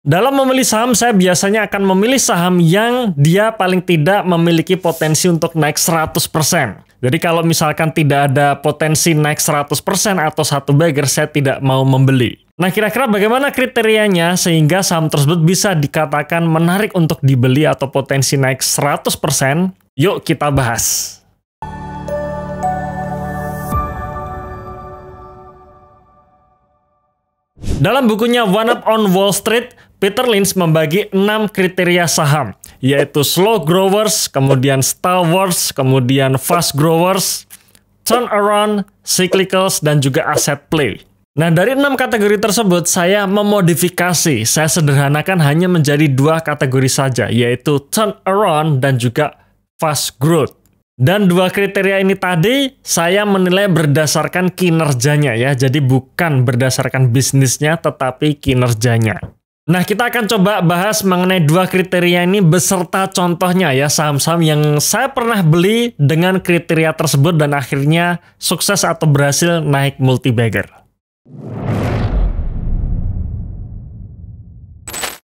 Dalam memilih saham, saya biasanya akan memilih saham yang dia paling tidak memiliki potensi untuk naik 100%. Jadi kalau misalkan tidak ada potensi naik 100% atau satu bagger, saya tidak mau membeli. Nah, kira-kira bagaimana kriterianya sehingga saham tersebut bisa dikatakan menarik untuk dibeli atau potensi naik 100%? Yuk kita bahas. Dalam bukunya One Up on Wall Street, Peter Lynch membagi 6 kriteria saham, yaitu slow growers, kemudian stalwarts, kemudian fast growers, turnaround, cyclicals, dan juga asset play. Nah, dari 6 kategori tersebut, saya memodifikasi, saya sederhanakan hanya menjadi 2 kategori saja, yaitu turnaround dan juga fast growth. Dan 2 kriteria ini tadi saya menilai berdasarkan kinerjanya ya. Jadi bukan berdasarkan bisnisnya tetapi kinerjanya. Nah, kita akan coba bahas mengenai 2 kriteria ini beserta contohnya ya, saham-saham yang saya pernah beli dengan kriteria tersebut dan akhirnya sukses atau berhasil naik multi-bagger.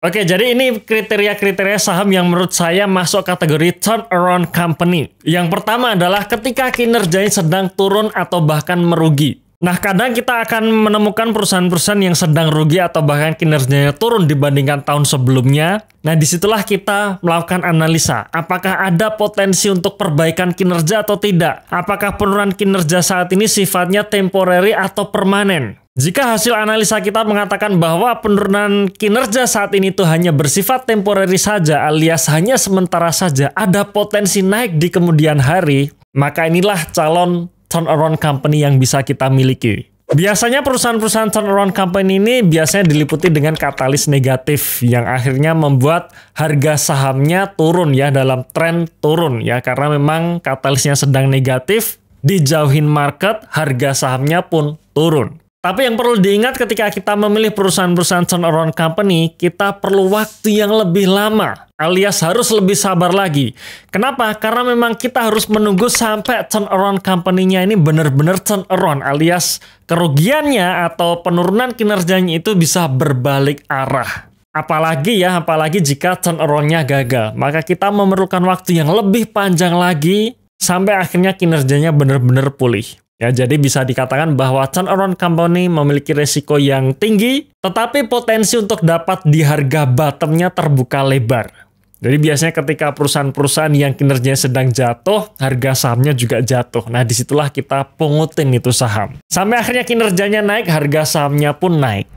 Oke, jadi ini kriteria-kriteria saham yang menurut saya masuk kategori turnaround company. Yang pertama adalah ketika kinerjanya sedang turun atau bahkan merugi. Nah, kadang kita akan menemukan perusahaan-perusahaan yang sedang rugi atau bahkan kinerjanya turun dibandingkan tahun sebelumnya. Nah, disitulah kita melakukan analisa. Apakah ada potensi untuk perbaikan kinerja atau tidak? Apakah penurunan kinerja saat ini sifatnya temporary atau permanen? Jika hasil analisa kita mengatakan bahwa penurunan kinerja saat ini itu hanya bersifat temporary saja alias hanya sementara saja, ada potensi naik di kemudian hari, maka inilah calon turnaround company yang bisa kita miliki. Biasanya perusahaan-perusahaan turnaround company ini biasanya diliputi dengan katalis negatif yang akhirnya membuat harga sahamnya turun ya, dalam tren turun ya, karena memang katalisnya sedang negatif, dijauhin market, harga sahamnya pun turun. Tapi yang perlu diingat ketika kita memilih perusahaan-perusahaan turnaround company, kita perlu waktu yang lebih lama, alias harus lebih sabar lagi. Kenapa? Karena memang kita harus menunggu sampai turnaround company-nya ini benar-benar turnaround, alias kerugiannya atau penurunan kinerjanya itu bisa berbalik arah. Apalagi jika turnaround-nya gagal, maka kita memerlukan waktu yang lebih panjang lagi sampai akhirnya kinerjanya benar-benar pulih. Ya, jadi bisa dikatakan bahwa turnaround company memiliki resiko yang tinggi, tetapi potensi untuk dapat di harga bottomnya terbuka lebar. Jadi biasanya ketika perusahaan-perusahaan yang kinerjanya sedang jatuh, harga sahamnya juga jatuh. Nah, disitulah kita pungutin itu saham. Sampai akhirnya kinerjanya naik, harga sahamnya pun naik.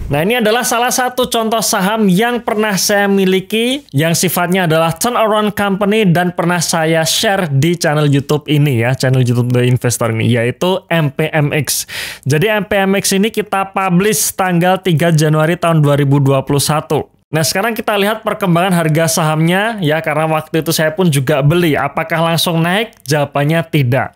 Nah, ini adalah salah satu contoh saham yang pernah saya miliki, yang sifatnya adalah turnaround company dan pernah saya share di channel YouTube ini ya, channel YouTube The Investor ini, yaitu MPMX. Jadi MPMX ini kita publish tanggal 3 Januari tahun 2021. Nah, sekarang kita lihat perkembangan harga sahamnya ya, karena waktu itu saya pun juga beli. Apakah langsung naik? Jawabannya tidak.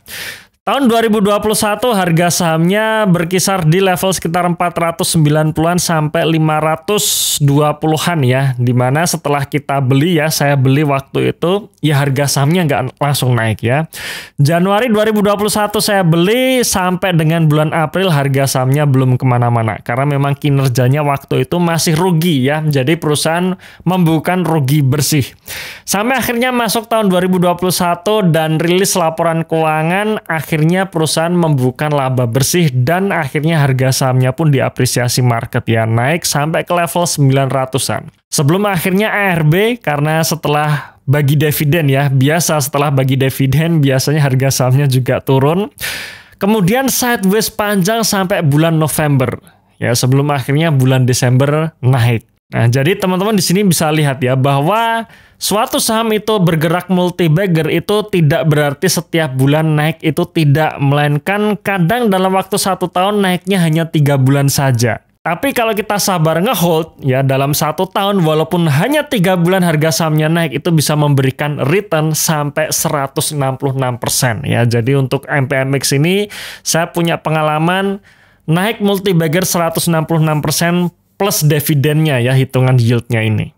Tahun 2021 harga sahamnya berkisar di level sekitar 490-an sampai 520-an ya. Dimana setelah kita beli ya, saya beli waktu itu, ya harga sahamnya nggak langsung naik ya. Januari 2021 saya beli sampai dengan bulan April harga sahamnya belum kemana-mana. Karena memang kinerjanya waktu itu masih rugi ya. Jadi perusahaan membukukan rugi bersih. Sampai akhirnya masuk tahun 2021 dan rilis laporan keuangan, akhirnya perusahaan membukukan laba bersih dan akhirnya harga sahamnya pun diapresiasi market ya, naik sampai ke level 900-an. Sebelum akhirnya ARB, karena setelah bagi dividen ya, biasa setelah bagi dividen biasanya harga sahamnya juga turun. Kemudian sideways panjang sampai bulan November ya, sebelum akhirnya bulan Desember naik. Nah, jadi teman-teman di sini bisa lihat ya bahwa suatu saham itu bergerak multi-bagger itu tidak berarti setiap bulan naik itu tidak, melainkan kadang dalam waktu 1 tahun naiknya hanya 3 bulan saja. Tapi kalau kita sabar nge-hold ya, dalam 1 tahun walaupun hanya 3 bulan harga sahamnya naik itu bisa memberikan return sampai 166% ya. Jadi untuk MPMX ini saya punya pengalaman naik multi-bagger 166% plus dividennya ya, hitungan yieldnya ini.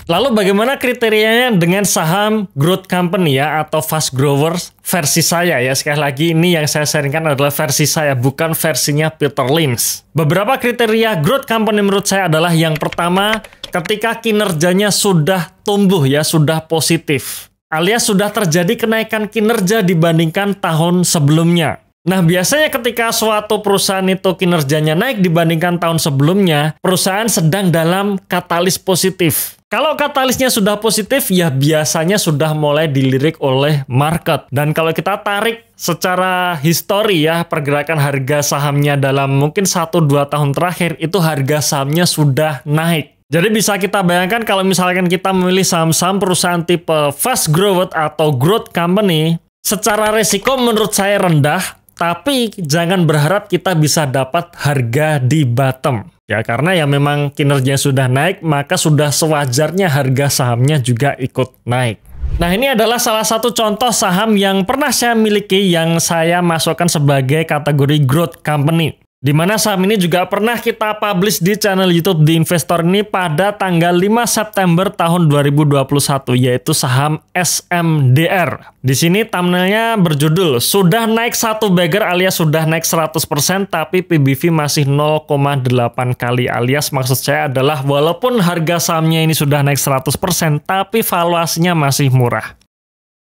Lalu bagaimana kriterianya dengan saham growth company ya atau fast growers versi saya ya. Sekali lagi ini yang saya sharingkan adalah versi saya, bukan versinya Peter Lynch. Beberapa kriteria growth company menurut saya adalah yang pertama, ketika kinerjanya sudah tumbuh ya, sudah positif. Alias sudah terjadi kenaikan kinerja dibandingkan tahun sebelumnya. Nah, biasanya ketika suatu perusahaan itu kinerjanya naik dibandingkan tahun sebelumnya, perusahaan sedang dalam katalis positif. Kalau katalisnya sudah positif, ya biasanya sudah mulai dilirik oleh market. Dan kalau kita tarik secara histori ya, pergerakan harga sahamnya dalam mungkin 1-2 tahun terakhir, itu harga sahamnya sudah naik. Jadi bisa kita bayangkan kalau misalkan kita memilih saham-saham perusahaan tipe fast growth atau growth company, secara resiko menurut saya rendah, tapi jangan berharap kita bisa dapat harga di bottom. Ya, karena ya memang kinerjanya sudah naik, maka sudah sewajarnya harga sahamnya juga ikut naik. Nah, ini adalah salah satu contoh saham yang pernah saya miliki yang saya masukkan sebagai kategori growth company. Di mana saham ini juga pernah kita publish di channel YouTube di Investor ini pada tanggal 5 September tahun 2021, yaitu saham SMDR. Di sini thumbnailnya berjudul, sudah naik satu bagger alias sudah naik 100%, tapi PBV masih 0,8 kali. Alias maksud saya adalah walaupun harga sahamnya ini sudah naik 100%, tapi valuasinya masih murah.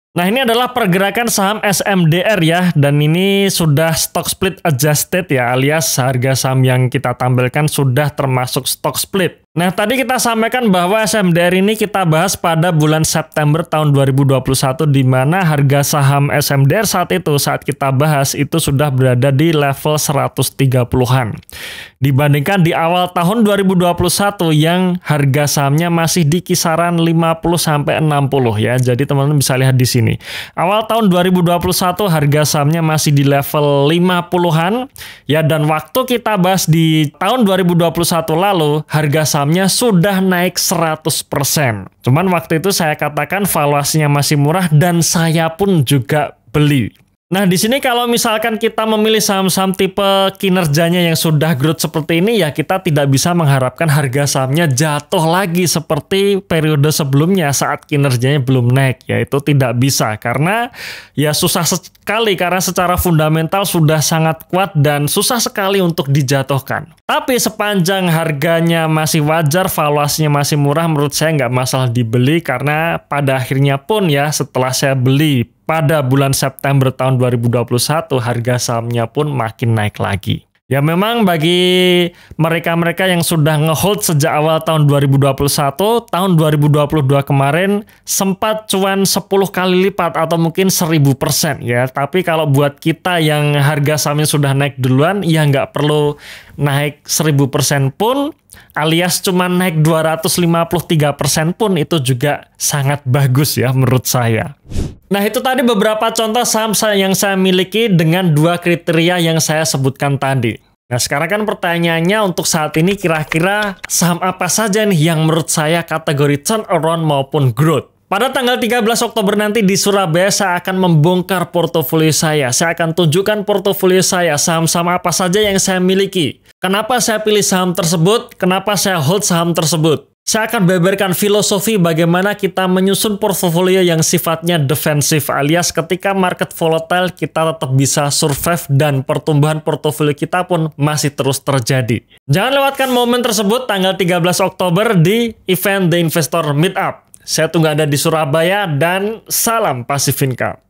Nah, ini adalah pergerakan saham SMDR ya, dan ini sudah stock split adjusted ya, alias harga saham yang kita tampilkan sudah termasuk stock split. Nah, tadi kita sampaikan bahwa SMDR ini kita bahas pada bulan September tahun 2021, di mana harga saham SMDR saat kita bahas itu sudah berada di level 130-an. Dibandingkan di awal tahun 2021 yang harga sahamnya masih di kisaran 50-60 ya. Jadi teman-teman bisa lihat di sini. Awal tahun 2021 harga sahamnya masih di level 50-an ya, dan waktu kita bahas di tahun 2021 lalu harga sahamnya sudah naik 100%. Cuman waktu itu saya katakan valuasinya masih murah dan saya pun juga beli. Nah, di sini kalau misalkan kita memilih saham-saham tipe kinerjanya yang sudah growth seperti ini, ya kita tidak bisa mengharapkan harga sahamnya jatuh lagi seperti periode sebelumnya saat kinerjanya belum naik. Ya, itu tidak bisa karena ya susah sekali karena secara fundamental sudah sangat kuat dan susah sekali untuk dijatuhkan. Tapi sepanjang harganya masih wajar, valuasinya masih murah, menurut saya nggak masalah dibeli karena pada akhirnya pun ya setelah saya beli pada bulan September tahun 2021, harga sahamnya pun makin naik lagi. Ya memang bagi mereka-mereka yang sudah ngehold sejak awal tahun 2021, tahun 2022 kemarin sempat cuan 10 kali lipat atau mungkin 1000% ya. Tapi kalau buat kita yang harga sahamnya sudah naik duluan, ya nggak perlu naik 1000% pun, alias cuma naik 253% pun itu juga sangat bagus ya menurut saya. Nah, itu tadi beberapa contoh saham yang saya miliki dengan dua kriteria yang saya sebutkan tadi. Nah, sekarang kan pertanyaannya untuk saat ini kira-kira saham apa saja nih yang menurut saya kategori turnaround maupun growth. Pada tanggal 13 Oktober nanti di Surabaya saya akan membongkar portofolio saya. Saya akan tunjukkan portofolio saya, saham-saham apa saja yang saya miliki. Kenapa saya pilih saham tersebut? Kenapa saya hold saham tersebut? Saya akan beberkan filosofi bagaimana kita menyusun portofolio yang sifatnya defensif, alias ketika market volatile kita tetap bisa survive dan pertumbuhan portofolio kita pun masih terus terjadi. Jangan lewatkan momen tersebut tanggal 13 Oktober di event The Investor Meetup. Saya tunggu Anda di Surabaya dan salam Pacific Income.